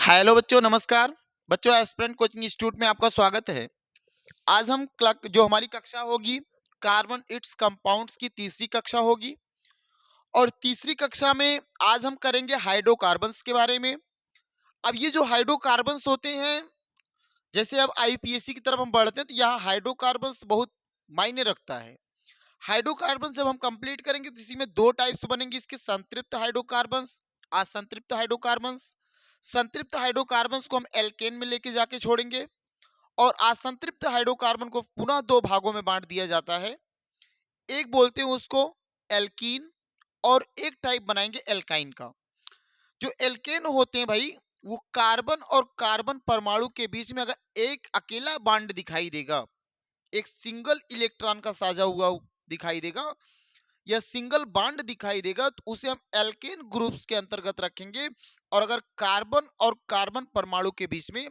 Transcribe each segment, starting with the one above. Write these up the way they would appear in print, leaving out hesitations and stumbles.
Hello बच्चों, नमस्कार। बच्चों, एस्पिरेंट कोचिंग इंस्टीट्यूट में आपका स्वागत है। आज हम जो हमारी कक्षा होगी कार्बन इट्स कंपाउंड्स की तीसरी कक्षा होगी। और तीसरी कक्षा में आज हम करेंगे हाइड्रोकार्बन्स के बारे में। अब ये जो हाइड्रोकार्बन्स होते हैं, जैसे अब आईपीएससी की तरफ हम बढ़ते हैं तो यहाँ हाइड्रोकार्बन्स बहुत मायने रखता है। हाइड्रोकार्बन जब हम कंप्लीट करेंगे तो इसी में दो टाइप्स बनेंगे इसके, संतृप्त हाइड्रोकार्बन्स, असंतृप्त हाइड्रोकार्बन्स। संतृप्त हाइड्रोकार्बन्स को हम एल्केन में लेके जाके छोड़ेंगे और असंतृप्त हाइड्रोकार्बन को पुनः दो भागों में बांट दिया जाता है। एक बोलते हैं उसको एल्कीन और एक टाइप बनाएंगे एल्काइन का। जो एल्केन होते हैं भाई, वो कार्बन और कार्बन परमाणु के बीच में अगर एक अकेला बॉन्ड दिखाई देगा, एक सिंगल इलेक्ट्रॉन का साझा हुआ दिखाई देगा या सिंगल बॉन्ड दिखाई देगा, तो उसे हम एल्केन ग्रुप्स के अंतर्गत रखेंगे। और अगर कार्बन और कार्बन परमाणु के बीच में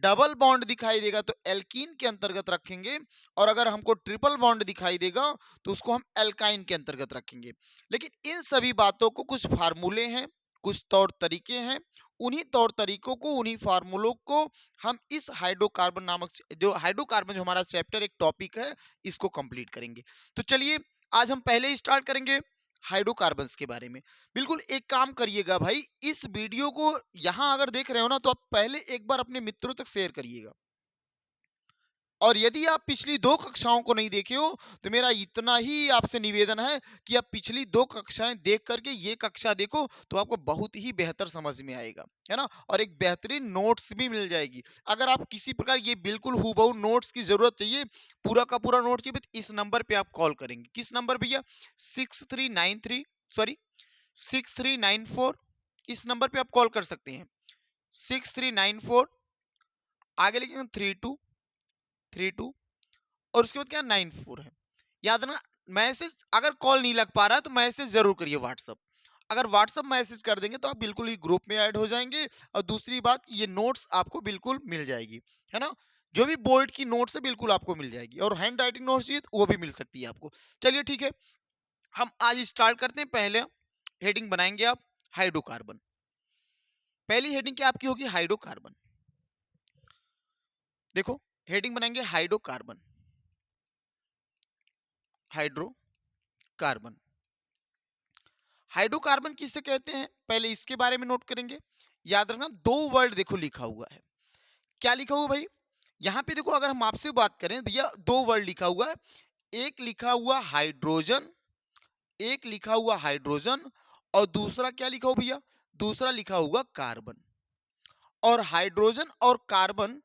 डबल बॉन्ड दिखाई देगा तो एल्कीन के अंतर्गत रखेंगे। और अगर हमको ट्रिपल बॉन्ड दिखाई देगा तो उसको हम एल्काइन के अंतर्गत रखेंगे। लेकिन इन सभी बातों को कुछ फार्मूले हैं, कुछ तौर तरीके हैं। उन्हीं तौर तरीकों को, उन्हीं फार्मूलों को हम इस हाइड्रोकार्बन नामक जो हाइड्रोकार्बन जो हमारा चैप्टर एक टॉपिक है, इसको कंप्लीट करेंगे। तो चलिए आज हम पहले ही स्टार्ट करेंगे हाइड्रोकार्बन्स के बारे में। बिल्कुल एक काम करिएगा भाई, इस वीडियो को यहां अगर देख रहे हो ना तो आप पहले एक बार अपने मित्रों तक शेयर करिएगा। और यदि आप पिछली दो कक्षाओं को नहीं देखे हो तो मेरा इतना ही आपसे निवेदन है कि आप पिछली दो कक्षाएं देख करके ये कक्षा देखो, तो आपको बहुत ही बेहतर समझ में आएगा, है ना। और एक बेहतरीन नोट्स भी मिल जाएगी। अगर आप किसी प्रकार ये बिल्कुल हूबहू नोट्स की जरूरत चाहिए, पूरा का पूरा नोट चाहिए, तो इस नंबर पे आप कॉल करेंगे। किस नंबर भैया? 6394, इस नंबर पे आप कॉल कर सकते हैं। 6394 आगे लिखेंगे 3232 और उसके बाद क्या 94 है। याद रखना, मैसेज अगर कॉल नहीं लग पा रहा है तो मैसेज जरूर करिए व्हाट्सअप। अगर व्हाट्सअप मैसेज कर देंगे तो आप बिल्कुल ही ग्रुप में ऐड हो जाएंगे। और दूसरी बात, ये नोट्स आपको बिल्कुल मिल जाएगी, है ना। जो भी बोर्ड की नोट्स है बिल्कुल आपको मिल जाएगी, और हैंड राइटिंग नोट्स चाहिए तो वो भी मिल सकती है आपको। चलिए ठीक है, हम आज स्टार्ट करते हैं। पहले हेडिंग बनाएंगे आप हाइड्रोकार्बन। पहली हेडिंग क्या आपकी होगी? हाइड्रोकार्बन। देखो, हेडिंग बनाएंगे हाइड्रोकार्बन। हाइड्रोकार्बन, हाइड्रोकार्बन किससे कहते हैं पहले इसके बारे में नोट करेंगे। याद रखना, दो वर्ड देखो लिखा हुआ है। क्या लिखा हुआ भाई? यहां पे देखो, अगर हम आपसे बात करें भैया, दो वर्ड लिखा हुआ है। एक लिखा हुआ हाइड्रोजन, एक लिखा हुआ हाइड्रोजन, और दूसरा क्या लिखा हुआ भैया? दूसरा लिखा हुआ कार्बन। और हाइड्रोजन और कार्बन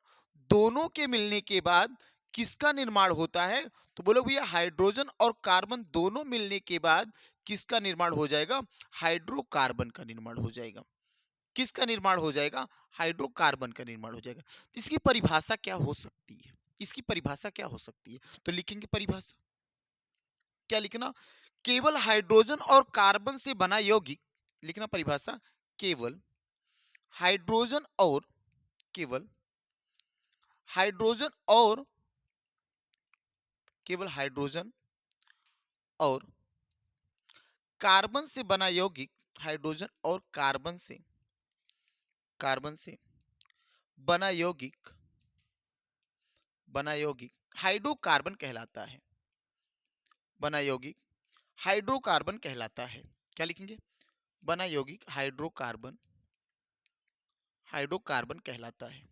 दोनों के मिलने के बाद किसका निर्माण होता है? तो बोलो भैया, हाइड्रोजन और कार्बन दोनों मिलने के बाद किसका निर्माण हो जाएगा? हाइड्रोकार्बन का निर्माण हो जाएगा। किसका निर्माण हो जाएगा? हाइड्रोकार्बन का निर्माण हो जाएगा। तो इसकी परिभाषा क्या हो सकती है? इसकी परिभाषा क्या हो सकती है? तो लिखेंगे परिभाषा। क्या लिखना? केवल हाइड्रोजन और कार्बन से बना यौगिक, लिखना परिभाषा, केवल हाइड्रोजन और केवल हाइड्रोजन और केवल हाइड्रोजन और कार्बन से बना यौगिक, हाइड्रोजन और कार्बन से बना यौगिक हाइड्रोकार्बन कहलाता है। बना यौगिक हाइड्रोकार्बन कहलाता है। क्या लिखेंगे? बना यौगिक हाइड्रोकार्बन कहलाता है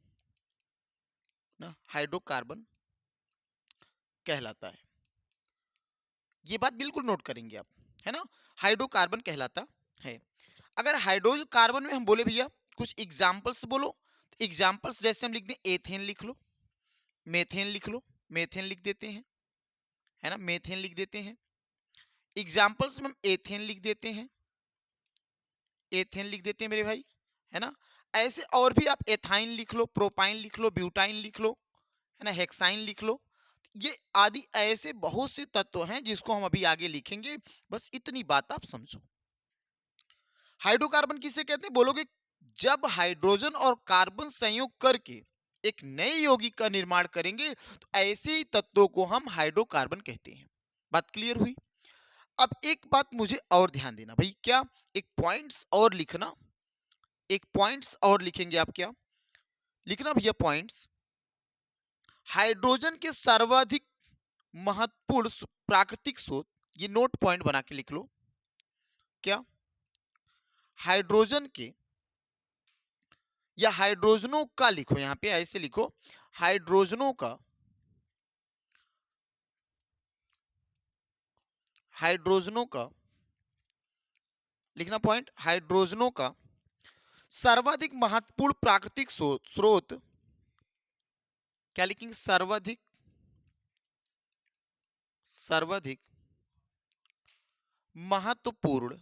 ना, हाइड्रोकार्बन कहलाता है। ये बात बिल्कुल नोट करेंगे आप, है ना। हाइड्रोकार्बन कहलाता है। अगर हाइड्रोकार्बन में हम बोले भैया कुछ एग्जांपल्स बोलो, तो एग्जांपल्स जैसे हम लिख दें, एथेन लिख लो, मेथेन लिख लो, मेथेन लिख देते हैं, है ना, मेथेन लिख देते हैं। एग्जांपल्स में हम एथेन लिख देते हैं, एथेन लिख देते हैं मेरे भाई, है ना। ऐसे और भी आप एथाइन लिख लो, प्रोपाइन लिख लो, ब्यूटाइन लिख लो, है ना, हेक्साइन लिख लो। ये आदि ऐसे बहुत से तत्व हैं जिसको हम अभी आगे लिखेंगे। बस इतनी बात आप समझो। हाइड्रोकार्बन किसे कहते हैं बोलोगे? जब हाइड्रोजन और कार्बन संयोग करके एक नए यौगिक का निर्माण करेंगे तो ऐसे ही तत्वों को हम हाइड्रोकार्बन कहते हैं। बात क्लियर हुई? अब एक बात मुझे और ध्यान देना भाई, क्या? एक पॉइंट्स और लिखना, एक पॉइंट्स और लिखेंगे आप, क्या लिखना भैया, पॉइंट्स। हाइड्रोजन के सर्वाधिक महत्वपूर्ण प्राकृतिक स्रोत, ये नोट पॉइंट बना के लिख लो। क्या हाइड्रोजन के या हाइड्रोजनों का, लिखो यहां पे ऐसे लिखो, हाइड्रोजनों का, हाइड्रोजनों का लिखना पॉइंट, हाइड्रोजनों का सर्वाधिक महत्वपूर्ण प्राकृतिक स्रोत, क्या लिखेंगे, सर्वाधिक, सर्वाधिक महत्वपूर्ण,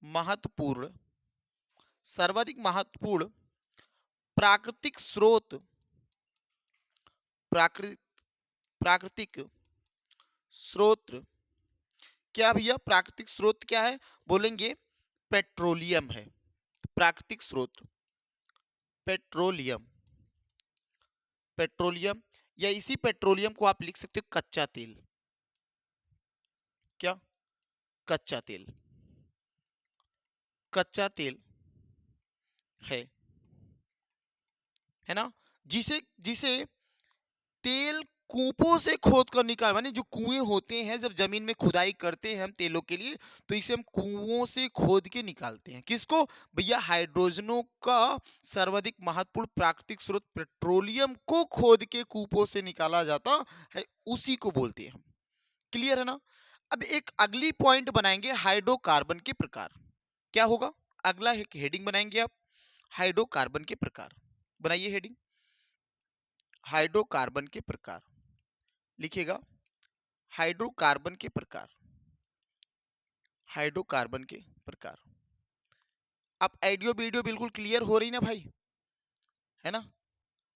महत्वपूर्ण, सर्वाधिक महत्वपूर्ण प्राकृतिक स्रोत, प्राकृतिक, प्राकृतिक स्रोत, क्या भैया, प्राकृतिक स्रोत क्या है, बोलेंगे पेट्रोलियम है। प्राकृतिक स्रोत पेट्रोलियम, पेट्रोलियम, या इसी पेट्रोलियम को आप लिख सकते हो कच्चा तेल। क्या, कच्चा तेल, कच्चा तेल है ना, जिसे जिसे तेल कूपों से खोद कर निकाल, माने जो कुएं होते हैं, जब जमीन में खुदाई करते हैं हम तेलों के लिए, तो इसे हम कुओं से खोद के निकालते हैं। किसको भैया, हाइड्रोजनों का सर्वाधिक महत्वपूर्ण प्राकृतिक स्रोत पेट्रोलियम को खोद के कूपों से निकाला जाता है, उसी को बोलते हैं हम। क्लियर है ना। अब एक अगली पॉइंट बनाएंगे, हाइड्रोकार्बन के प्रकार। क्या होगा, अगला एक हेडिंग बनाएंगे आप, हाइड्रोकार्बन के प्रकार। बनाइए हेडिंग, हाइड्रोकार्बन के प्रकार, लिखिएगा हाइड्रोकार्बन के प्रकार, हाइड्रोकार्बन के प्रकार। अब ऑडियो वीडियो बिल्कुल क्लियर हो रही ना भाई, है ना।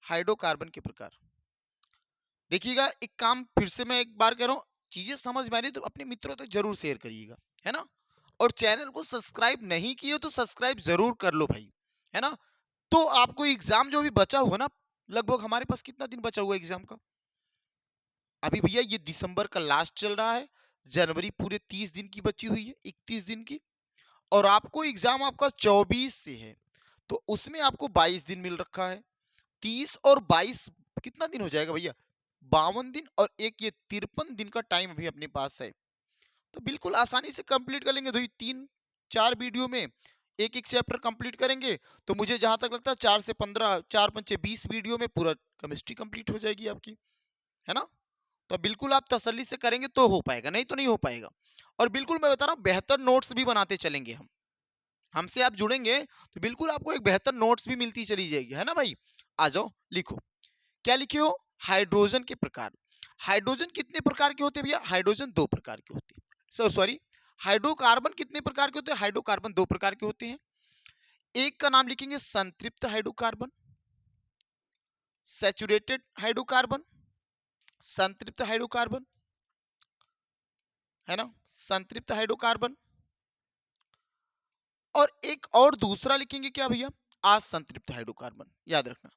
हाइड्रोकार्बन के प्रकार, देखिएगा, एक काम फिर से मैं एक बार कह रहा हूं, चीजें समझ में आ रही तो अपने मित्रों तक जरूर शेयर करिएगा, है ना। और चैनल को सब्सक्राइब नहीं किए हो तो सब्सक्राइब जरूर कर लो भाई, है ना। तो आपको एग्जाम जो भी बचा हुआ ना, लगभग हमारे पास कितना दिन बचा हुआ एग्जाम का, अभी भैया ये दिसंबर का लास्ट चल रहा है, जनवरी पूरे 30 दिन की बची हुई है, 31 दिन की, और आपको एग्जाम आपका 24 से है, तो उसमें आपको 22 दिन मिल रखा है। 30 और 22 कितना दिन हो जाएगा भैया, 52 दिन, और एक ये 53 दिन का टाइम अभी अपने पास है, तो बिल्कुल आसानी से कंप्लीट कर लेंगे। 3-4 वीडियो में एक एक चैप्टर कंप्लीट करेंगे, तो मुझे जहां तक लगता है 4 से 15, 4 5 20 वीडियो में पूरा केमिस्ट्री कंप्लीट हो जाएगी आपकी, है ना। तो बिल्कुल आप तसल्ली से करेंगे तो हो पाएगा, नहीं तो नहीं हो पाएगा। और बिल्कुल मैं बता रहा हूँ, बेहतर नोट्स भी बनाते चलेंगे हम, हमसे आप जुड़ेंगे तो बिल्कुल आपको एक बेहतर नोट्स भी मिलती चली जाएगी, है ना भाई। आ जाओ लिखो, क्या लिखे हो, हाइड्रोजन के प्रकार। हाइड्रोजन कितने प्रकार के होते हैं भैया, हाइड्रोजन 2 प्रकार के होते हैं, सॉरी, हाइड्रोकार्बन कितने प्रकार के होते हैं, हाइड्रोकार्बन 2 प्रकार के होते हैं। एक का नाम लिखेंगे संतृप्त हाइड्रोकार्बन, सैचुरेटेड हाइड्रोकार्बन, संतृप्त हाइड्रोकार्बन, है ना, संतृप्त हाइड्रोकार्बन। और एक और दूसरा लिखेंगे क्या भैया, असंतृप्त हाइड्रोकार्बन, याद रखना।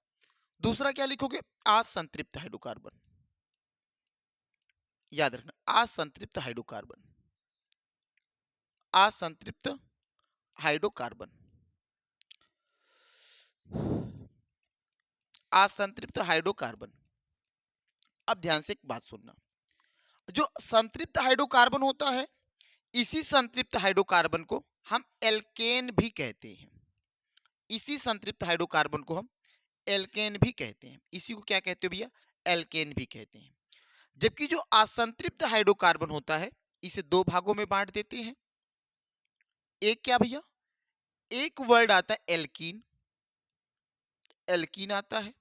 दूसरा क्या लिखोगे, असंतृप्त हाइड्रोकार्बन, याद रखना, असंतृप्त हाइड्रोकार्बन, असंतृप्त हाइड्रोकार्बन, असंतृप्त हाइड्रोकार्बन। अब ध्यान से एक बात सुनना, जो संतृप्त हाइड्रोकार्बन होता है, इसी संतृप्त हाइड्रोकार्बन को हम एल्केन भी कहते हैं, इसी संतृप्त हाइड्रोकार्बन को हम एल्केन भी कहते हैं। इसी को क्या कहते हो भैया, एल्केन भी कहते हैं। जबकि जो असंतृप्त हाइड्रोकार्बन होता है, इसे दो भागों में बांट देते हैं। एक क्या भैया, एक वर्ड आता है एल्कीन, एल्कीन आता है,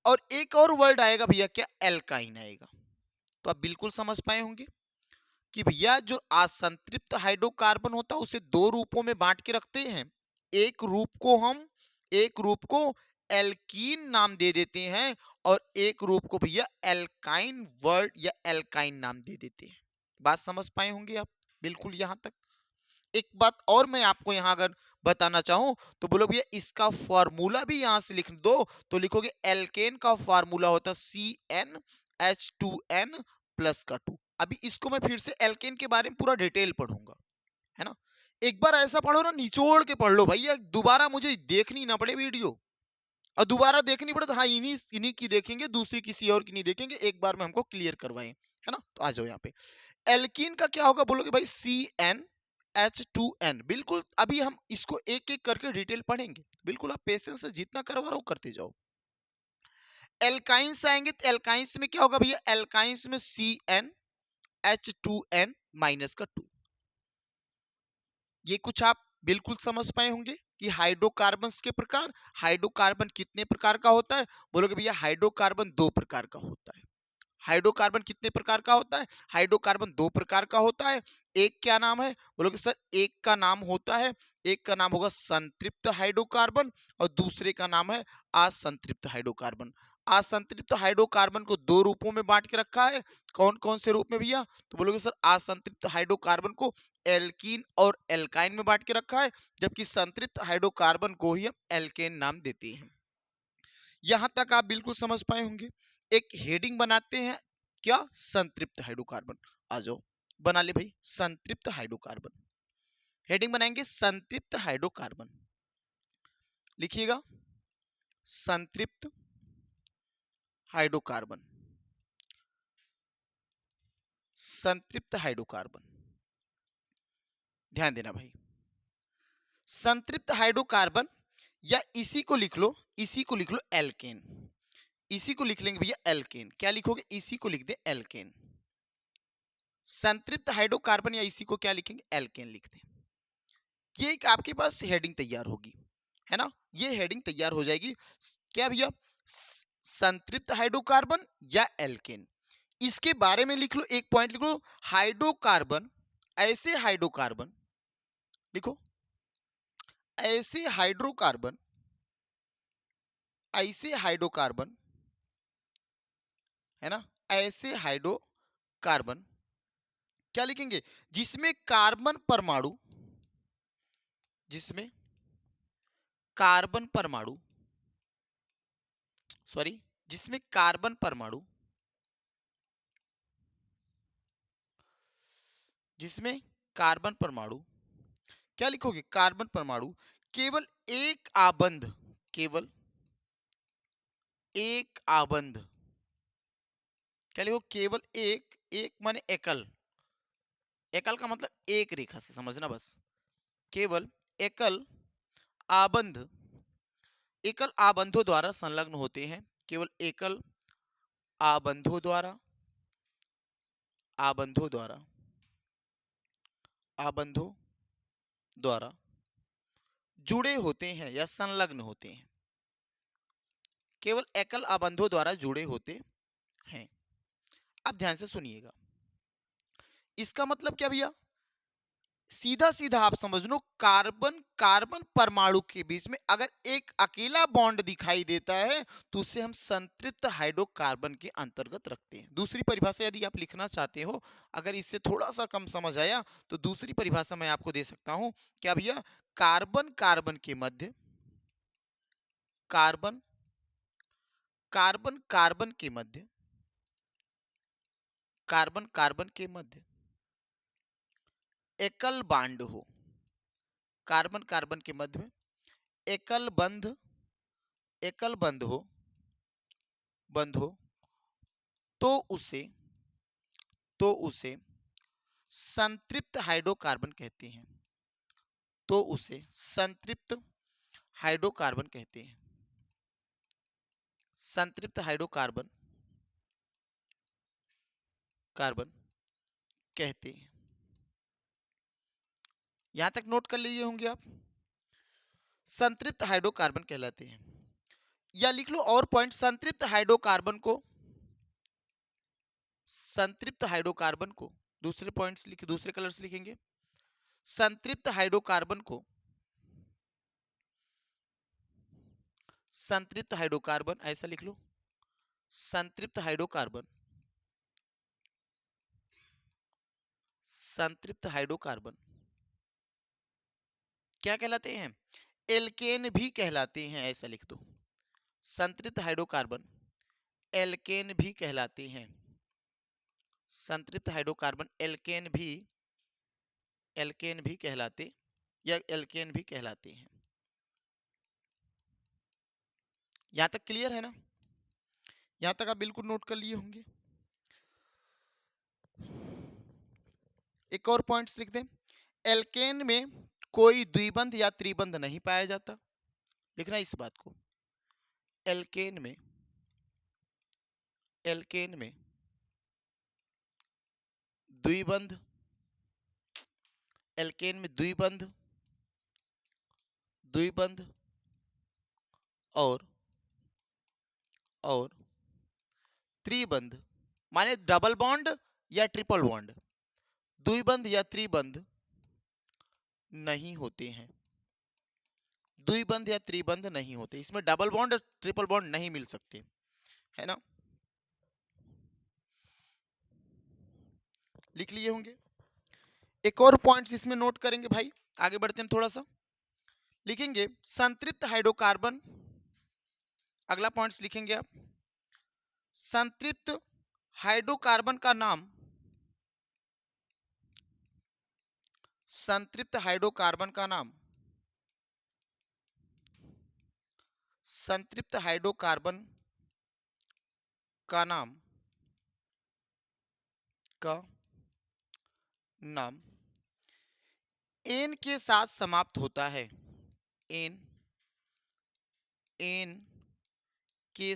और एक और वर्ड आएगा भैया, क्या, एल्काइन आएगा। तो आप बिल्कुल समझ पाए होंगे कि भैया जो असंतृप्त हाइड्रोकार्बन होता है, उसे दो रूपों में बांट के रखते हैं। एक रूप को हम, एक रूप को एल्कीन नाम दे देते हैं, और एक रूप को भैया एल्काइन वर्ड या एल्काइन नाम दे देते हैं। बात समझ पाए होंगे आप बिल्कुल यहां तक। एक बात और मैं आपको यहां अगर बताना चाहूं, तो बोलो भैया इसका फॉर्मूला भी यहां से लिख दो, तो लिखोगे एल्केन का फॉर्मूला होता CnH2n प्लस का 2। अभी इसको मैं फिर से एल्केन के बारे में पूरा डिटेल पढ़ूंगा, है ना। एक बार ऐसा पढ़ो ना, निचोड़ के पढ़ लो भैया, दोबारा मुझे देखनी ना पड़े वीडियो। और दोबारा देखनी पड़े तो हाँ, इन्हीं इन्हीं की देखेंगे, दूसरी किसी और की नहीं देखेंगे, एक बार में हमको क्लियर करवाएं, है ना। तो आ जाओ यहाँ पे, एल्कीन का क्या होगा बोलोगे भाई, CnH2n। बिल्कुल, अभी हम इसको एक एक करके डिटेल पढ़ेंगे, बिल्कुल आप पेशेंस से जितना करवा रहा हो करते जाओ। एल्काइंस आएंगे तो एल्काइंस में क्या होगा भैया, एल्काइंस में CnH2n माइनस का 2। ये कुछ आप बिल्कुल समझ पाए होंगे कि हाइड्रोकार्बन्स के प्रकार। हाइड्रोकार्बन कितने प्रकार का होता है, बोलोगे भैया हाइड्रोकार्बन 2 प्रकार का होता है। हाइड्रोकार्बन कितने प्रकार का होता है, हाइड्रोकार्बन 2 प्रकार का होता है। एक क्या नाम है, बोलोगे सर एक का नाम होता है, एक का नाम होगा संतृप्त हाइड्रोकार्बन और दूसरे का नाम है असंतृप्त हाइड्रोकार्बन। असंतृप्त हाइड्रोकार्बन को दो रूपों में बांट के रखा है। कौन कौन से रूप में भैया, तो बोलोगे सर असंतृप्त हाइड्रोकार्बन को एल्कीन और एल्काइन में बांट के रखा है, जबकि संतृप्त हाइड्रोकार्बन को ही हम एल्केन नाम देते हैं। यहां तक आप बिल्कुल समझ पाए होंगे। एक हेडिंग बनाते हैं, क्या, संतृप्त हाइड्रोकार्बन। आ जाओ बना ले भाई, संतृप्त हाइड्रोकार्बन। हेडिंग बनाएंगे संतृप्त हाइड्रोकार्बन, लिखिएगा संतृप्त हाइड्रोकार्बन। संतृप्त हाइड्रोकार्बन, ध्यान देना भाई, संतृप्त हाइड्रोकार्बन, या इसी को लिख लो, इसी को लिख लो एल्केन। इसी को लिख लेंगे भैया एल्केन। क्या लिखोगे, इसी को लिख दे एल्केन। संतृप्त हाइड्रोकार्बन या इसी को क्या लिखेंगे, एल्केन लिख दें। ये एक आपके पास हेडिंग तैयार होगी, है ना। ये हेडिंग तैयार हो जाएगी, क्या भैया, संतृप्त हाइड्रोकार्बन या एल्केन। इसके बारे में लिख लो, एक पॉइंट लिख लो, हाइड्रोकार्बन, ऐसे हाइड्रोकार्बन लिखो, ऐसे हाइड्रोकार्बन, ऐसे हाइड्रोकार्बन, है ना, ऐसे हाइड्रोकार्बन, क्या लिखेंगे, जिसमें कार्बन परमाणु, जिसमें कार्बन परमाणु, सॉरी, जिसमें कार्बन परमाणु, जिसमें कार्बन परमाणु, क्या लिखोगे, कार्बन परमाणु केवल एक आबंध, केवल एक आबंध, क्या लिखो, केवल एक, एक माने एकल, एकल का मतलब एक रेखा से समझना बस, केवल एकल आबंध, एकल आबंधों द्वारा संलग्न होते हैं, केवल एकल आबंधों द्वारा, आबंधों द्वारा, आबंधों द्वारा जुड़े होते हैं या संलग्न होते हैं, केवल एकल आबंधों द्वारा जुड़े होते हैं। अब ध्यान से सुनिएगा, इसका मतलब क्या भैया, सीधा सीधा आप समझ लो, कार्बन कार्बन परमाणु के बीच में अगर एक अकेला बॉन्ड दिखाई देता है तो उसे हम संतृप्त हाइड्रोकार्बन के अंतर्गत रखते हैं। दूसरी परिभाषा यदि आप लिखना चाहते हो, अगर इससे थोड़ा सा कम समझ आया तो दूसरी परिभाषा मैं आपको दे सकता हूं, क्या भैया, कार्बन कार्बन के मध्य, कार्बन कार्बन कार्बन के मध्य, कार्बन कार्बन के मध्य एकल बांड हो, कार्बन कार्बन के मध्य में एकल बंध, एकल बंध हो, बंध हो, तो उसे, तो उसे संतृप्त हाइड्रोकार्बन कहते हैं, तो उसे संतृप्त हाइड्रोकार्बन कहते हैं। संतृप्त हाइड्रोकार्बन, कार्बन कहते हैं। यहां तक नोट कर लिए होंगे आप, संतृप्त हाइड्रोकार्बन कहलाते हैं। या लिख लो और पॉइंट, संतृप्त हाइड्रोकार्बन को, संतृप्त हाइड्रोकार्बन को, दूसरे पॉइंट्स लिखे, दूसरे कलर से लिखेंगे, संतृप्त हाइड्रोकार्बन को, संतृप्त हाइड्रोकार्बन ऐसा लिख लो, संतृप्त हाइड्रोकार्बन, संतृप्त हाइड्रोकार्बन क्या कहलाते हैं, एल्केन भी कहलाते हैं, ऐसा लिख दो, संतृप्त हाइड्रोकार्बन एल्केन भी कहलाते हैं, संतृप्त हाइड्रोकार्बन एल्केन भी, एल्केन भी कहलाते या एल्केन भी कहलाते हैं। यहां तक क्लियर है ना? यहां तक आप बिल्कुल नोट कर लिए होंगे। एक और पॉइंट्स लिख दें। एल्केन में कोई द्विबंध या त्रिबंध नहीं पाया जाता। लिखना इस बात को। एल्केन में द्विबंध, एल्केन में द्विबंध और त्रिबंध, माने डबल बॉन्ड या ट्रिपल बॉन्ड, द्विबंध या त्रिबंध नहीं होते हैं। द्विबंध या त्रिबंध नहीं होते, इसमें डबल बॉन्ड और ट्रिपल बॉन्ड नहीं मिल सकते, है ना? लिख लिए होंगे। एक और पॉइंट्स इसमें नोट करेंगे भाई, आगे बढ़ते हैं थोड़ा सा। लिखेंगे संतृप्त हाइड्रोकार्बन, अगला पॉइंट्स लिखेंगे आप। संतृप्त हाइड्रोकार्बन का नाम, संतृप्त हाइड्रोकार्बन का नाम, संतृप्त हाइड्रोकार्बन का नाम एन के साथ समाप्त होता है। एन के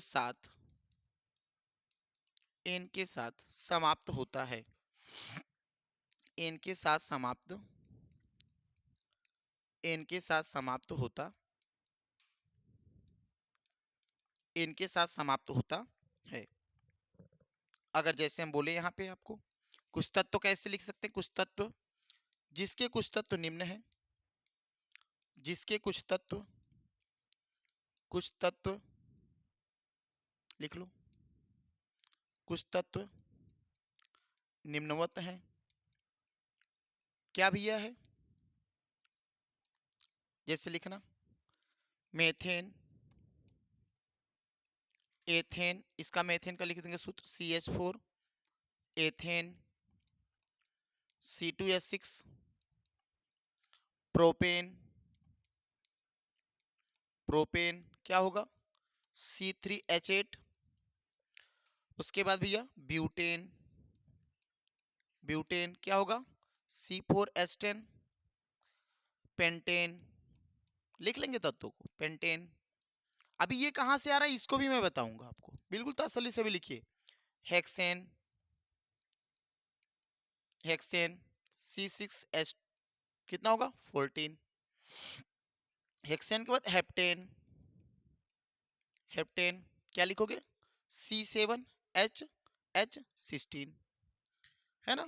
साथ समाप्त होता है। एन के साथ समाप्त होता है। अगर जैसे हम बोले यहाँ पे आपको कुछ तत्व कैसे लिख सकते हैं, कुछ तत्व जिसके कुछ तत्व निम्न है, जिसके कुछ तत्व लिख लो, कुछ तत्व निम्नवत हैं। क्या भैया है? जैसे लिखना मेथेन, एथेन, इसका मेथेन का लिख देंगे सूत्र CH4, एथेन C2H6, प्रोपेन क्या होगा C3H8, उसके बाद भैया ब्यूटेन क्या होगा C4H10, पेंटेन, लिख लेंगे तत्वों को, पेंटेन। अभी ये कहां से आ रहा है इसको भी मैं बताऊंगा आपको, बिल्कुल तसल्ली से भी लिखिए। हेक्सेन C6H कितना होगा 14। हेक्सेन के बाद हेप्टेन क्या लिखोगे C7H16, है ना?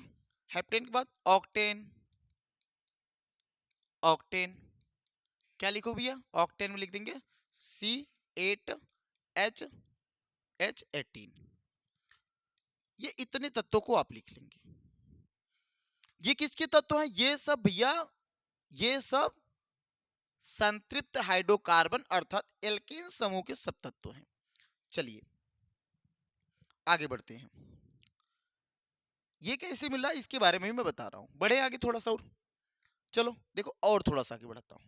हेप्टेन के बाद ऑक्टेन क्या लिखो भैया, ऑक्टेन में लिख देंगे C8H18। ये इतने तत्वों को आप लिख लेंगे। ये किसके तत्व हैं? ये सब भैया, ये सब संतृप्त हाइड्रोकार्बन अर्थात एल्केन समूह के सब तत्व हैं। चलिए आगे बढ़ते हैं। ये कैसे मिल रहा है इसके बारे में मैं बता रहा हूं, बढ़े आगे थोड़ा सा और। चलो देखो और थोड़ा सा आगे बढ़ाता हूं।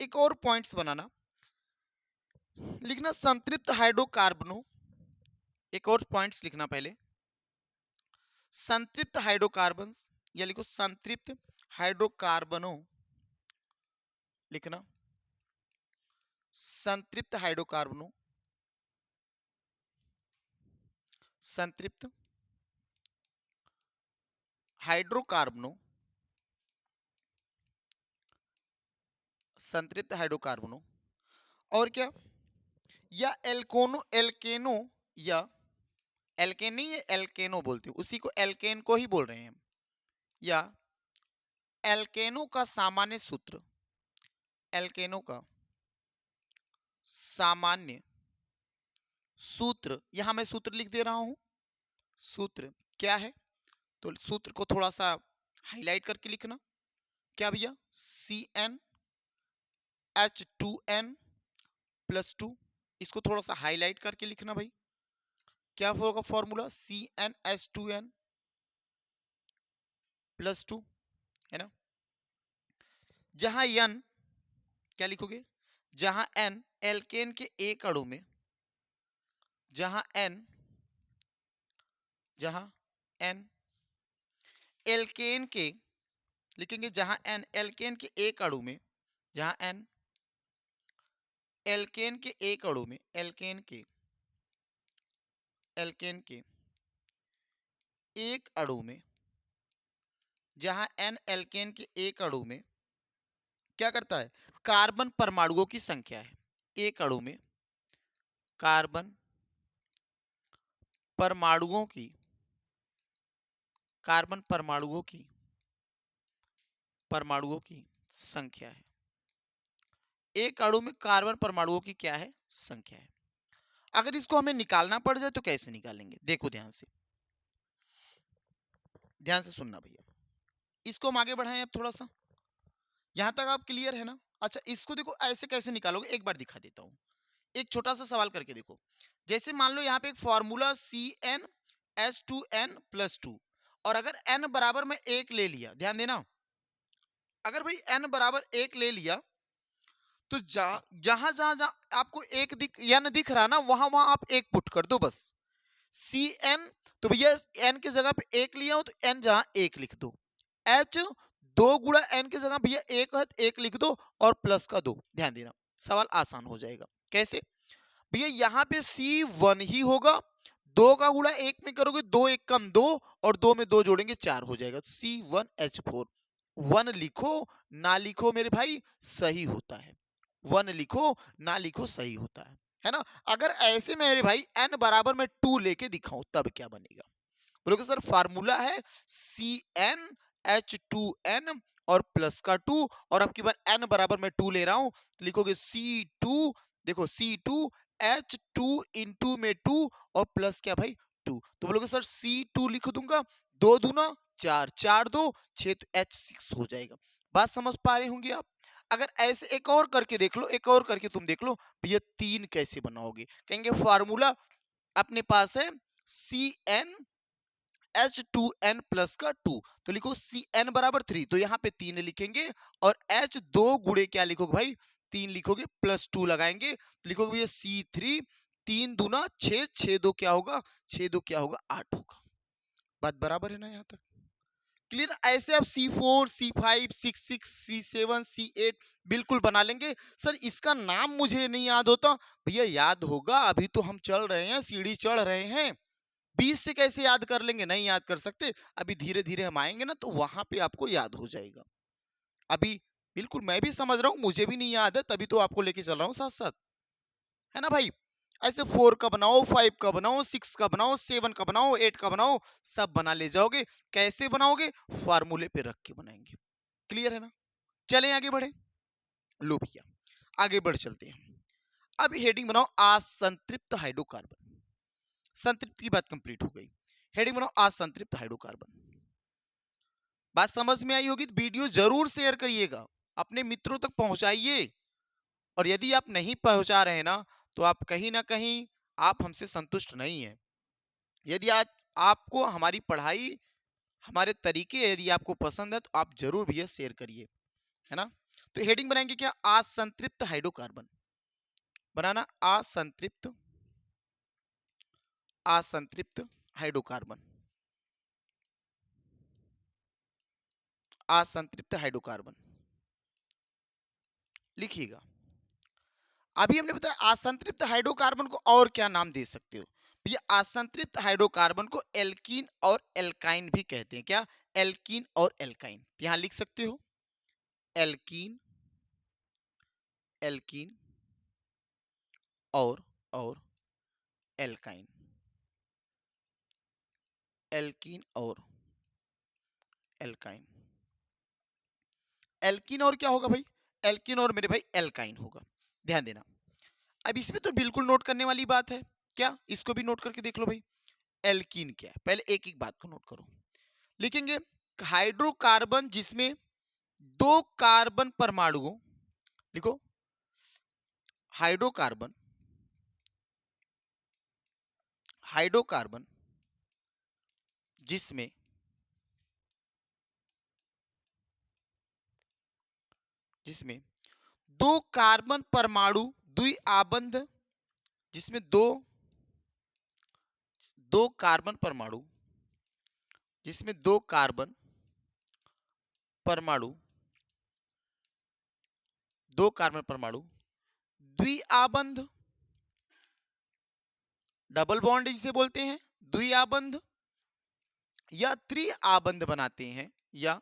एक और पॉइंट्स बनाना, लिखना संतृप्त हाइड्रोकार्बनों, एक और पॉइंट्स लिखना पहले। संतृप्त हाइड्रोकार्बन या लिखो संतृप्त हाइड्रोकार्बनों, लिखना संतृप्त हाइड्रोकार्बनों, संतृप्त हाइड्रोकार्बनों, संतृप्त हाइड्रोकार्बनों और क्या, या एल्केनो या एल्केन नहीं, एल्केनो बोलते हैं उसी को, एल्केन को ही बोल रहे हैं हम। या एल्केनो का सामान्य सूत्र, एल्केनो का सामान्य सूत्र, यहां मैं सूत्र लिख दे रहा हूं। सूत्र क्या है, तो सूत्र को थोड़ा सा हाईलाइट करके लिखना। क्या भैया CnH2n+2, इसको थोड़ा सा हाईलाइट करके लिखना भाई। क्या होगा फॉर्मूला CnH2n+2, है ना? जहां n क्या लिखोगे, जहां n एल्केन के एक अणु में, जहां n एल्केन के लिखेंगे, जहां n एल्केन के एक अणु में, जहां n एल्केन के एक अणु में, एल्केन के एक अणु में, जहां n एल्केन के एक अणु में क्या करता है, कार्बन परमाणुओं की संख्या है। एक अणु में कार्बन परमाणुओं की, कार्बन परमाणुओं की संख्या है। एक अणु में कार्बन परमाणुओं की क्या है, संख्या है। अगर इसको हमें निकालना पड़ जाए तो कैसे निकालेंगे, देखो ध्यान से, ध्यान से सुनना भैया। इसको हम आगे बढ़ाएं अब थोड़ा सा, यहां तक आप क्लियर है ना। अच्छा, इसको देखो ऐसे कैसे निकालोगे, एक बार दिखा देता हूं। एक छोटा सा सवाल करके देखो, जैसे मान लो यहाँ पे एक फॉर्मूला CnH2n+2, और अगर n बराबर में 1 ले लिया, ध्यान देना, अगर भाई n बराबर 1 ले लिया तो जहां जहां जहां आपको एक n दिख रहा ना, वहां वहां आप 1 पुट कर दो बस। Cn, तो भैया n की जगह पे 1 लिया हो तो n जहां 1 लिख दो। H 2 गुणा n की जगह भैया 1 है 1 लिख दो, और प्लस का 2। ध्यान देना, सवाल आसान हो जाएगा। कैसे भैया, यहाँ पे C1 ही होगा, 2 का गुणा 1 में करोगे, 2 1 कम 2, और 2 में 2 जोड़ेंगे 4 हो जाएगा, C1H4। 1 लिखो ना लिखो मेरे भाई सही होता है, 1 लिखो ना लिखो सही होता है ना। अगर ऐसे मेरे भाई n बराबर में 2 लेके दिखाऊं तब क्या बनेगा, बोलोगे सर फार्मूला है CnH2n और प्लस का 2, और अब की बार n बराबर में 2 ले रहा हूं तो लिखोगे C2, देखो C2H2 इंटू में 2 और प्लस क्या भाई 2, तो बोलोगे सर C2 लिख दूंगा, 2 दूना 4, 4 2 6, तो H6 हो जाएगा। बात समझ पा रहे होंगे आप। अगर ऐसे एक और करके देख लो, एक और करके तुम देख लो भैया 3 कैसे बनाओगे, कहेंगे फार्मूला अपने पास है CnH2n प्लस का 2, तो लिखो Cn बराबर 3, तो यहाँ पे 3 लिखेंगे, और H 2 गुणे क्या लिखोगे भाई 3 लिखोगे, प्लस 2 लगाएंगे तो लिखोगे भैया C3, 3 दूना 6, 6 2 क्या होगा, 6 2 क्या होगा 8 होगा। बात बराबर है ना यहाँ तक, क्लियर। ऐसे आप C4 C5 C6 C7 C8 बिल्कुल बना लेंगे। सर इसका नाम मुझे नहीं याद होता, भैया याद होगा, अभी तो हम चल रहे हैं, सीढ़ी चढ़ रहे हैं, 20 से कैसे याद कर लेंगे, नहीं याद कर सकते। अभी धीरे धीरे हम आएंगे ना तो वहां पे आपको याद हो जाएगा। अभी बिल्कुल मैं भी समझ रहा हूँ, मुझे भी नहीं याद है, तभी तो आपको लेके चल रहा हूँ साथ साथ, है ना भाई। ऐसे 4 का बनाओ, 5 का बनाओ, 6 का बनाओ, 7 का बनाओ, 8 का बनाओ, सब बना ले जाओगे। कैसे बनाओगे, फार्मूले पे रख के बनाएंगे। क्लियर है ना। चले आगे बढ़े, लो भैया आगे बढ़ चलते हैं। अब हेडिंग बनाओ असंतृप्त हाइड्रोकार्बन। संतृप्त की बात कंप्लीट हो गई, हेडिंग बनाओ असंतृप्त हाइड्रोकार्बन। बात समझ में आई होगी तो वीडियो जरूर शेयर करिएगा, अपने मित्रों तक पहुंचाइए, और यदि आप नहीं पहुंचा रहे ना तो आप कहीं ना कहीं आप हमसे संतुष्ट नहीं है। यदि आज आपको हमारी पढ़ाई, हमारे तरीके यदि आपको पसंद है तो आप जरूर भैया शेयर करिए, है ना। तो हेडिंग बनाएंगे क्या, असंतृप्त हाइड्रोकार्बन बनाना, असंतृप्त, असंतृप्त हाइड्रोकार्बन, असंतृप्त हाइड्रोकार्बन लिखिएगा। अभी हमने बताया असंतृप्त हाइड्रोकार्बन को और क्या नाम दे सकते हो भैया, असंतृप्त हाइड्रोकार्बन को एल्कीन और एल्काइन भी कहते हैं। क्या, एल्कीन और एल्काइन, यहां लिख सकते हो एल्कीन, एल्कीन और एल्काइन, एल्कीन और एल्काइन। एल्कीन और क्या होगा भाई, एल्कीन और मेरे भाई एल्काइन होगा, ध्यान देना। अब इसमें तो बिल्कुल नोट करने वाली बात है, क्या इसको भी नोट करके देख लो भाई। एल्कीन क्या है, पहले एक एक बात को नोट करो। लिखेंगे हाइड्रोकार्बन जिसमें 2 कार्बन परमाणुओं, लिखो हाइड्रोकार्बन, हाइड्रोकार्बन जिसमें जिसमें दो कार्बन परमाणु द्विआबंध, जिसमें दो कार्बन परमाणु, जिसमें दो कार्बन परमाणु द्विआबंध, डबल बॉन्ड जिसे बोलते हैं, द्विआबंध या त्रिआबंध बनाते हैं, या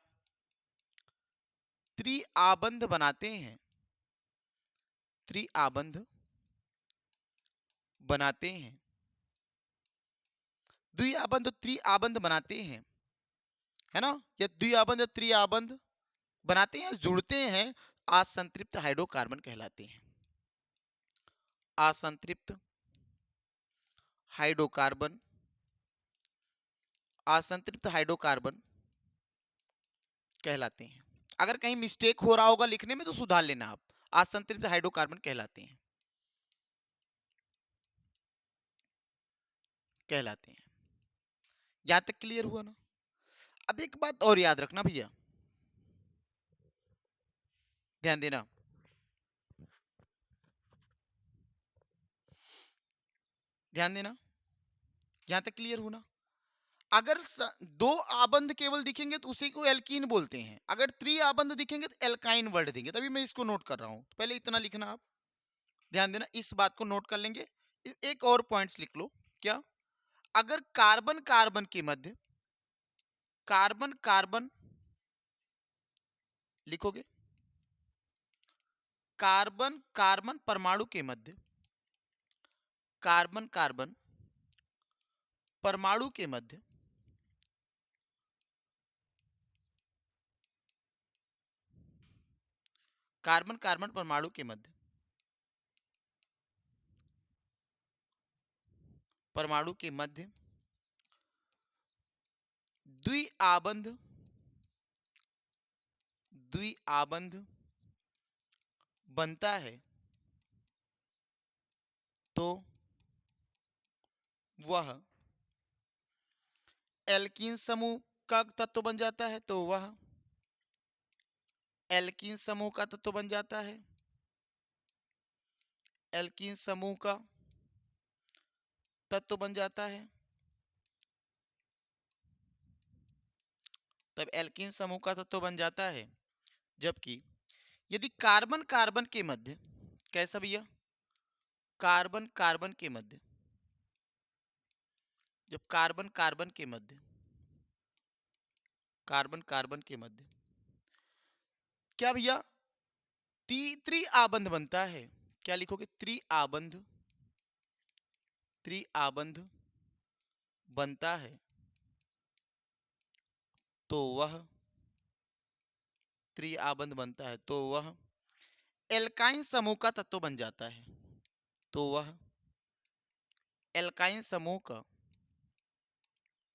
त्रिआबंध बनाते हैं, त्रिआबंध बनाते हैं, द्विआबंध त्रिआबंध बनाते हैं, है ना, या द्विआबंध या त्रिआबंध बनाते हैं, जुड़ते हैं, असंतृप्त हाइड्रोकार्बन कहलाते हैं। असंतृप्त हाइड्रोकार्बन, असंतृप्त हाइड्रोकार्बन कहलाते हैं। अगर कहीं मिस्टेक हो रहा होगा लिखने में तो सुधार लेना आप। असंतृप्त हाइड्रोकार्बन कहलाते हैं, यहां तक क्लियर हुआ ना? अब एक बात और याद रखना भैया, ध्यान देना, ध्यान देना, यहां तक क्लियर हुआ ना? अगर दो आबंध केवल दिखेंगे तो उसी को एल्कीन बोलते हैं, अगर त्रिआबंध दिखेंगे तो एल्काइन वर्ड देंगे, तभी मैं इसको नोट कर रहा हूं। पहले इतना लिखना आप, ध्यान देना, इस बात को नोट कर लेंगे। एक और पॉइंट्स लिख लो, क्या? अगर कार्बन कार्बन के मध्य, कार्बन कार्बन लिखोगे, कार्बन कार्बन परमाणु के मध्य, कार्बन कार्बन परमाणु के मध्य कार्बन कार्बन परमाणु के मध्य, परमाणु के मध्य द्विआबंध, द्विआबंध बनता है तो वह एल्कीन समूह का तत्व बन जाता है, तो वह एल्कीन समूह का तत्व बन जाता है, एल्कीन समूह का तत्व बन जाता है। तब एल्कीन समूह का तत्व बन जाता है। जबकि यदि कार्बन कार्बन के मध्य, कैसा भैया? कार्बन कार्बन के मध्य, जब कार्बन कार्बन के मध्य, कार्बन कार्बन के मध्य क्या भैया? त्रिआबंध बनता है, क्या लिखोगे? त्रिआबंध, त्रिआबंध बनता है तो वह, त्रिआबंध बनता है तो वह एल्काइन समूह का तत्व बन जाता है, तो वह एल्काइन समूह का,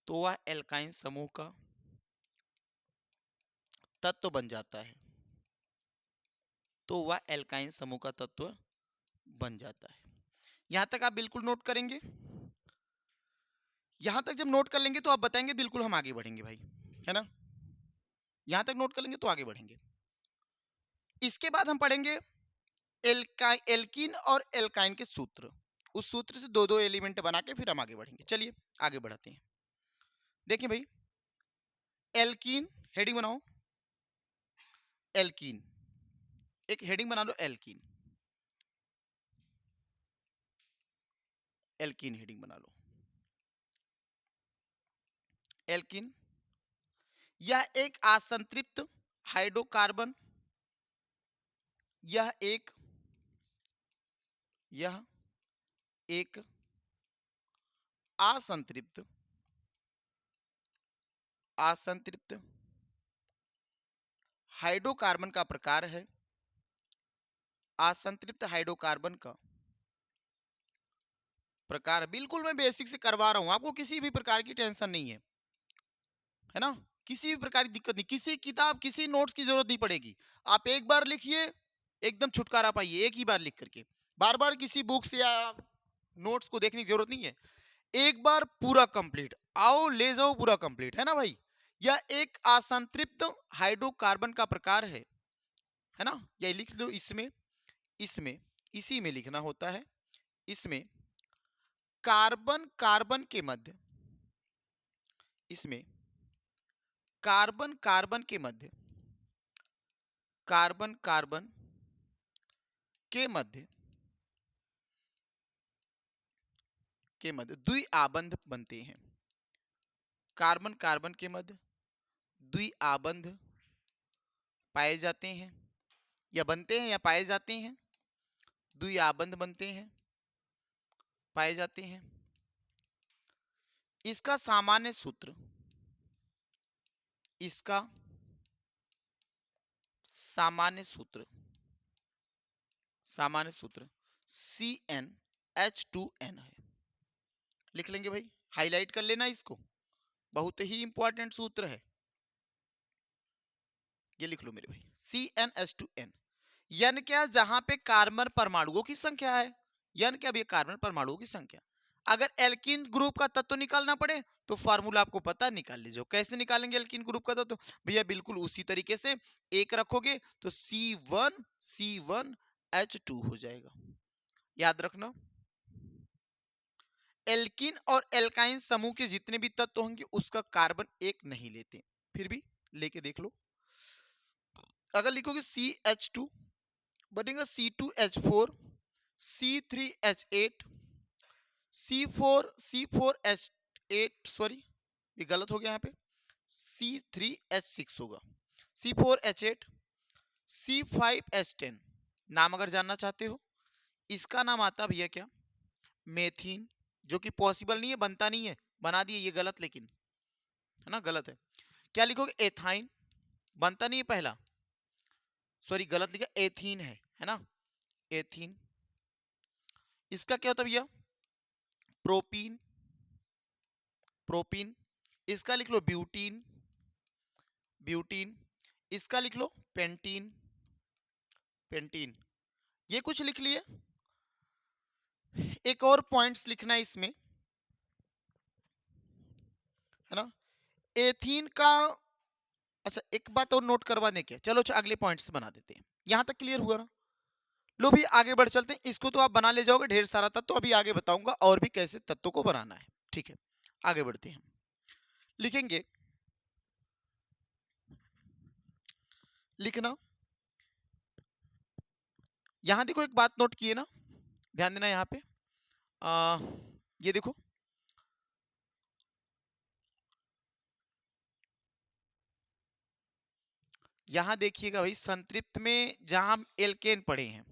तो वह एल्काइन समूह का तत्व बन जाता है, तो वह एल्काइन समूह का तत्व बन जाता है। यहां तक आप बिल्कुल नोट करेंगे। यहां तक जब नोट कर लेंगे तो आप बताएंगे बिल्कुल हम आगे बढ़ेंगे भाई, है ना? यहां तक नोट कर लेंगे तो आगे बढ़ेंगे। इसके बाद हम पढ़ेंगे एल्कीन और एल्काइन के सूत्र, उस सूत्र से दो दो एलिमेंट बना के फिर हम आगे बढ़ेंगे। चलिए आगे बढ़ाते हैं। देखिए भाई, एल्कीन, हेडिंग बनाओ, एल्कीन, एक हेडिंग बना लो, एल्कीन, एल्कीन हेडिंग बना लो। एल्कीन यह एक असंतृप्त हाइड्रोकार्बन, यह एक असंतृप्त, असंतृप्त हाइड्रोकार्बन का प्रकार है, असंतृप्त हाइड्रोकार्बन का प्रकार। बिल्कुल मैं बेसिक से करवा रहा हूं आपको, किसी भी प्रकार की टेंशन नहीं है ना? किसी भी प्रकार की दिक्कत नहीं, किसी किताब किसी नोट्स की जरूरत नहीं पड़ेगी। आप एक बार लिखिए, एकदम छुटकारा पाइए, एक ही बार लिख करके। बार बार किसी बुक्स या नोट्स को देखने की जरूरत नहीं है। एक बार पूरा कंप्लीट, आओ ले जाओ पूरा कंप्लीट, है ना भाई? यह एक असंतृप्त हाइड्रोकार्बन का प्रकार है, है ना, या लिख लो इसमें, इसमें इसी में लिखना होता है। इसमें कार्बन कार्बन के मध्य, इसमें कार्बन कार्बन के मध्य, कार्बन कार्बन के मध्य, के मध्य द्विआबंध बनते हैं। कार्बन कार्बन के मध्य द्विआबंध पाए जाते हैं, या बनते हैं या पाए जाते हैं, द्विआबंध बनते हैं, पाए जाते हैं। इसका सामान्य सूत्र, इसका सामान्य सूत्र, सामान्य सूत्र CnH2n है। लिख लेंगे भाई, हाईलाइट कर लेना इसको, बहुत ही इंपॉर्टेंट सूत्र है, ये लिख लो मेरे भाई, CnH2n। यन क्या, जहां पे कार्बन परमाणुओं की संख्या है, यन क्या भी कार्बन परमाणुओं की संख्या। अगर एल्कीन ग्रुप का तत्व निकालना पड़े तो फार्मूला आपको पता, निकाल लीजिए। कैसे निकालेंगे एल्कीन ग्रुप का तत्व भैया, बिल्कुल उसी तरीके से, एक रखोगे तो C1H2 हो जाएगा। याद रखना, एल्कीन और एल्काइन समूह के जितने भी तत्व होंगे उसका कार्बन एक नहीं लेते, फिर भी लेके देख लो। अगर लिखोगे CH2 बनेगा C2H4, C3H8, C4H8, सॉरी ये गलत हो गया यहाँ पे, C3H6 होगा, C4H8, C5H10। नाम अगर जानना चाहते हो, इसका नाम आता भैया क्या, मेथीन, जो कि पॉसिबल नहीं है, बनता नहीं है, बना दिए ये गलत, लेकिन है ना, गलत है। क्या लिखोगे, एथाइन, बनता नहीं है पहला, सॉरी गलत लिखा, एथीन है ना, एथीन। इसका क्या होता है भैया, प्रोपीन, प्रोपीन। इसका लिख लो ब्यूटीन, ब्यूटीन। इसका लिख लो पेंटीन, पेंटीन। ये कुछ लिख लिए। एक और पॉइंट्स लिखना है इसमें, है ना, एथीन का। अच्छा एक बात और नोट करवा दें क्या, चलो अगले पॉइंट्स बना देते हैं। यहां तक क्लियर हुआ ना, लो भी आगे बढ़ चलते हैं। इसको तो आप बना ले जाओगे ढेर सारा तत्व, तो अभी आगे बताऊंगा और भी कैसे तत्वों को बनाना है, ठीक है। आगे बढ़ते हैं, लिखेंगे, लिखना। यहां देखो एक बात नोट किए ना, ध्यान देना यहाँ पे, ये देखो, यहां देखिएगा भाई, संतृप्त में जहां हम एल्केन पढ़े हैं,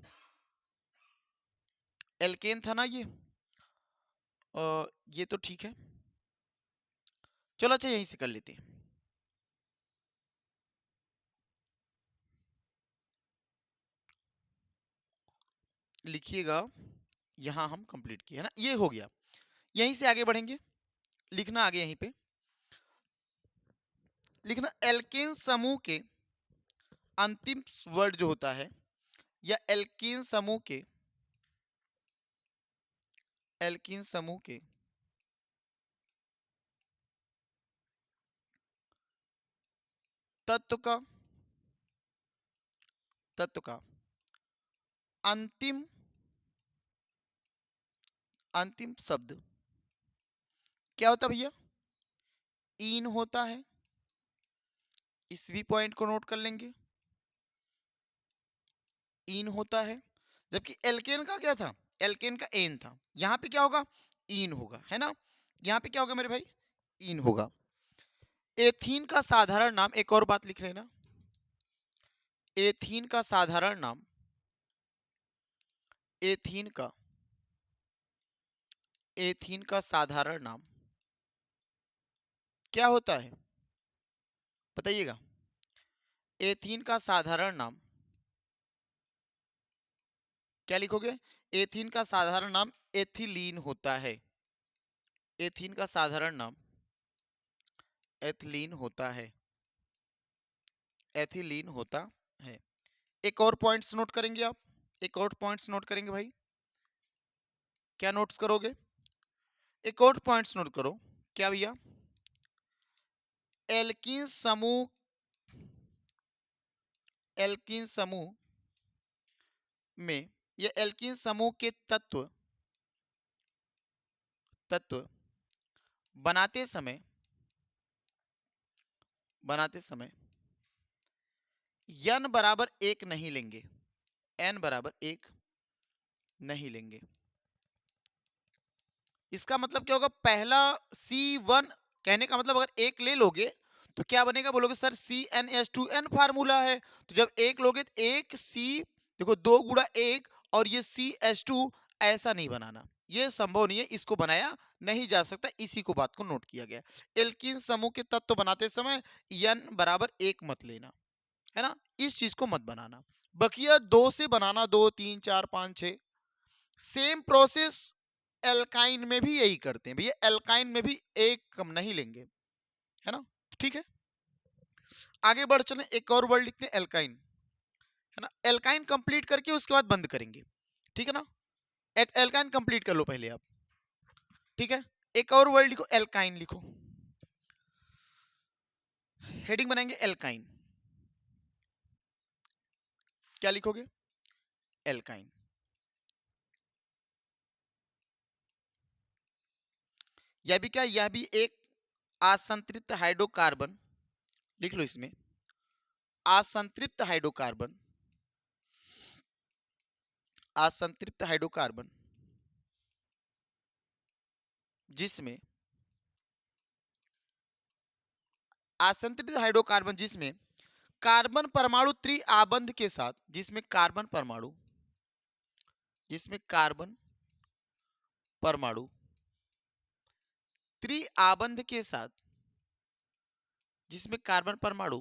एल्केन था ना ये, ये तो ठीक है, चलो अच्छा यहीं से कर लेते हैं। लिखिएगा, यहां हम कंप्लीट किए है ना, ये हो गया। यहीं से आगे बढ़ेंगे, लिखना आगे यहीं पे, लिखना एल्केन समूह के अंतिम वर्ड जो होता है, या एल्कीन समूह के, एल्कीन समूह के तत्व का, तत्व का अंतिम, अंतिम शब्द क्या होता है भैया, ईन होता है। इस भी पॉइंट को नोट कर लेंगे, ईन होता है। जबकि एल्केन का क्या था, एल्केन का एन था, यहां पे क्या होगा, ईन होगा, है ना। यहां पे क्या होगा मेरे भाई, ईन होगा। एथीन का साधारण नाम, एक और बात लिख लेना, एथीन का साधारण नाम, एथीन का, एथीन का साधारण नाम क्या होता है, बताइएगा। एथीन का साधारण नाम क्या लिखोगे, एथीन का साधारण नाम एथिलीन होता है। एथीन का साधारण नाम एथिलीन होता है, एथिलीन होता है। एक और पॉइंट्स नोट करेंगे आप, एक और पॉइंट्स नोट करेंगे भाई, क्या नोट्स करोगे, एक और पॉइंट्स नोट करो, क्या भैया, एल्कीन समूह एल्कीन समूह में या एल्कीन समूह के तत्व तत्व बनाते समय n बराबर 1 नहीं लेंगे, n बराबर 1 नहीं लेंगे। इसका मतलब क्या होगा, पहला C1 कहने का मतलब अगर एक ले लोगे तो क्या बनेगा, बोलोगे सर CnH2n फार्मूला है, तो जब एक लोगे तो एक C, देखो 2 गुणा 1 और ये CH2, ऐसा नहीं बनाना, ये संभव नहीं है, इसको बनाया नहीं जा सकता, इसी को बात को नोट किया गया। एल्कीन समूह के तत्व बनाते समय n बराबर 1 मत लेना, है ना, इस चीज को मत बनाना। बकिया 2 से बनाना, 2 3 4 5 6, सेम प्रोसेस एल्काइन में भी यही करते हैं भैया, एल्काइन में भी एक कम नहीं लेंगे, है ना, ठीक है। आगे बढ़ चले, एक और वर्ड लिखते हैं एल्काइन, है ना, एल्काइन कंप्लीट करके उसके बाद बंद करेंगे, ठीक है ना। एल्काइन कंप्लीट कर लो पहले आप, ठीक है। एक और वर्ड लिखो, एल्काइन लिखो, हेडिंग बनाएंगे एल्काइन, क्या लिखोगे, एल्काइन। यह भी क्या, यह भी एक असंतृप्त हाइड्रोकार्बन, लिख लो इसमें, असंतृप्त हाइड्रोकार्बन, असंतृप्त हाइड्रोकार्बन जिसमें असंतृप्त हाइड्रोकार्बन जिसमें कार्बन परमाणु त्रिआबंध के साथ, जिसमें कार्बन परमाणु त्रिआबंध के साथ, जिसमें कार्बन परमाणु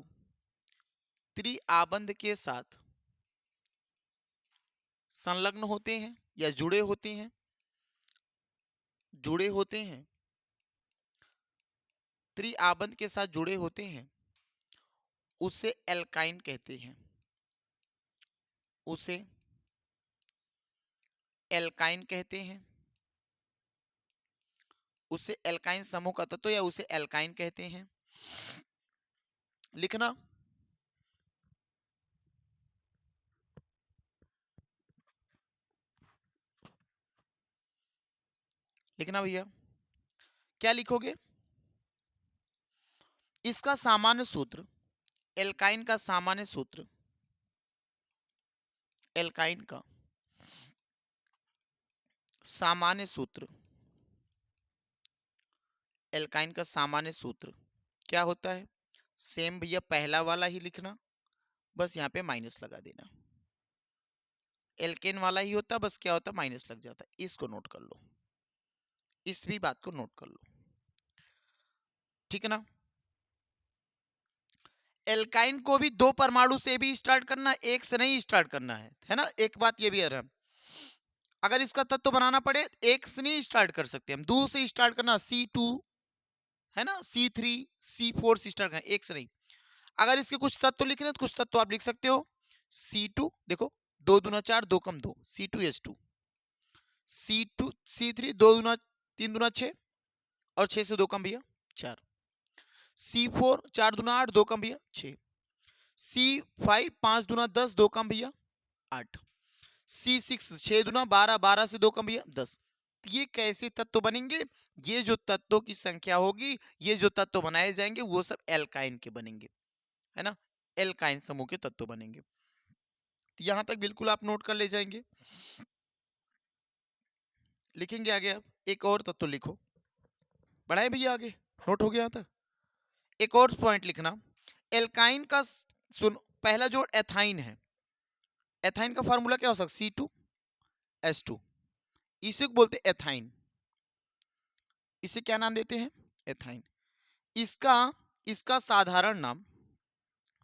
त्रिआबंध के साथ संलग्न होते हैं या जुड़े होते हैं, त्रिआबंध के साथ जुड़े होते हैं, उसे एल्काइन कहते हैं, उसे एल्काइन कहते हैं, उसे एल्काइन समूह का तत्व या उसे एल्काइन कहते हैं। लिखना, लिखना भैया, क्या लिखोगे, इसका सामान्य सूत्र, एल्काइन का सामान्य सूत्र, एल्काइन का सामान्य सूत्र, एल्काइन का सामान्य सूत्र क्या होता है, सेम भैया पहला वाला ही लिखना, बस यहाँ पे माइनस लगा देना, एल्केन वाला ही होता, बस क्या होता, माइनस लग जाता, इसको नोट कर लो, इस भी बात को नोट कर लो, ठीक है ना। एल्काइन को भी 2 परमाणु से भी स्टार्ट करना, एक से नहीं स्टार्ट करना है ना, एक बात ये भी है, अगर इसका तत्व बनाना पड़े एक से नहीं स्टार्ट कर सकते हम, 2 से स्टार्ट करना, C2 है ना, C3 C4 से स्टार्ट करना, एक से नहीं। अगर इसके कुछ तत्व लिखने तो कुछ तत्व आप लिख सकते हो, C2 देखो 2 दूना 4 2 कम 2 C2H2, C2 C3 2 दूना 3 दूना 6 और 6 से 2 कम भैया 4, C4 4 दूना 8 2 कम भैया 6, C5 5 दूना 10 2 कम भैया 8, C6 6 दूना 12 12 से 2 कम भैया 10। ये कैसे तत्व बनेंगे, ये जो तत्वों की संख्या होगी, ये जो तत्व बनाए जाएंगे वो सब एल्काइन के बनेंगे, है ना, एल्काइन समूह के तत्व बनेंगे। तो यहां तक बिल्कुल आप नोट कर ले जाएंगे। लिखेंगे आगे, आप एक और तत्व लिखो, बढ़ाए भैया आगे, नोट हो गया यहां तक। एक और पॉइंट लिखना, एल्काइन का सुन, पहला जो एथाइन है, एथाइन का फार्मूला क्या हो सकता, C2H2, इसे बोलते हैं एथाइन, इसे क्या नाम देते हैं, एथाइन। इसका इसका साधारण नाम,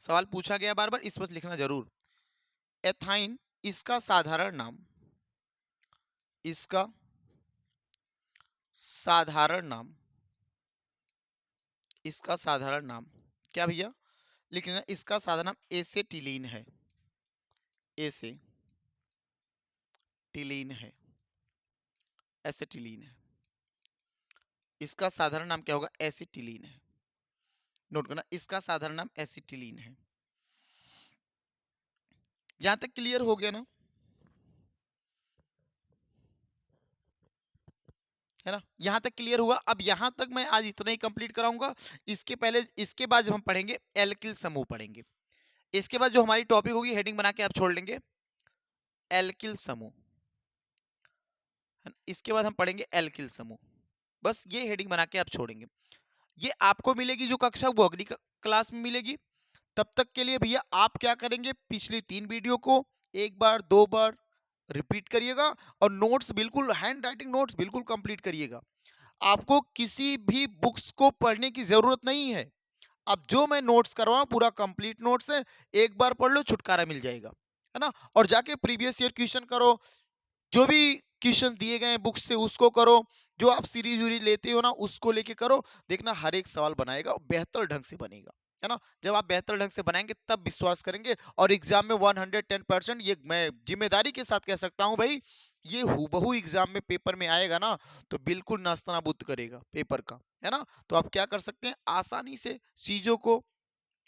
सवाल पूछा गया बार बार, इस पर लिखना जरूर, एथाइन, इसका साधारण नाम, इसका साधारण नाम, इसका साधारण नाम क्या भैया, लिखना, इसका साधारण नाम एसेटिलीन है, एसेटिलीन है, एसेटिलीन है, इसका साधारण नाम क्या होगा, एसिटिलीन है, नोट करना, इसका साधारण नाम एसिटिलीन है। यहां तक क्लियर हो गया ना? है ना? यहां तक क्लियर हुआ। अब यहां तक मैं आज इतना ही कंप्लीट कराऊंगा। इसके बाद जब हम पढ़ेंगे एल्किल समूह पढ़ेंगे। इसके बाद जो हमारी टॉपिक होगी हेडिंग बना के आप छोड़ लेंगे, एल्किल समूह। इसके बाद हम पढ़ेंगे एल्किल समूह। बस ये हेडिंग बना के आप छोड़ेंगे। ये आपको मिलेगी जो कक्षा, वो अगली क्लास में मिलेगी। तब तक के लिए भैया आप क्या करेंगे, पिछली 3 वीडियो को एक बार 2 बार रिपीट करिएगा और नोट्स बिल्कुल, हैंड राइटिंग नोट्स बिल्कुल कंप्लीट करिएगा। आपको किसी भी बुक्स को पढ़ने की जरूरत नहीं है। अब जो मैं नोट्स करवाऊं पूरा कंप्लीट नोट्स है, एक बार पढ़ लो छुटकारा मिल जाएगा, है ना? और जाके प्रीवियस ईयर क्वेश्चन करो, जो भी क्वेश्चन दिए गए हैं बुक से उसको करो, जो आप सीरीज वीरीज लेते हो ना उसको लेके करो। देखना हर एक सवाल बनाएगा और बेहतर ढंग से बनेगा, है ना? जब आप बेहतर ढंग से बनाएंगे तब विश्वास करेंगे और एग्जाम में 110%, ये मैं जिम्मेदारी के साथ कह सकता हूं भाई, ये हूबहू एग्जाम में पेपर में आएगा ना, तो बिल्कुल नास्तानाबूद करेगा पेपर का, है ना? तो आप क्या कर सकते हैं, आसानी से चीजों को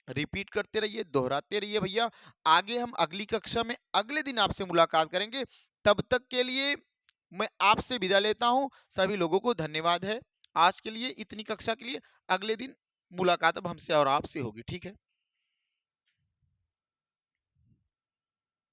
रिपीट करते रहिए, दोहराते रहिए भैया। आगे हम अगली कक्षा में अगले दिन आपसे मुलाकात करेंगे। तब तक के लिए मैं आपसे विदा लेता हूं। सभी लोगों को धन्यवाद है। आज के लिए इतनी कक्षा के लिए, अगले दिन मुलाकात अब हमसे और आपसे होगी, ठीक है?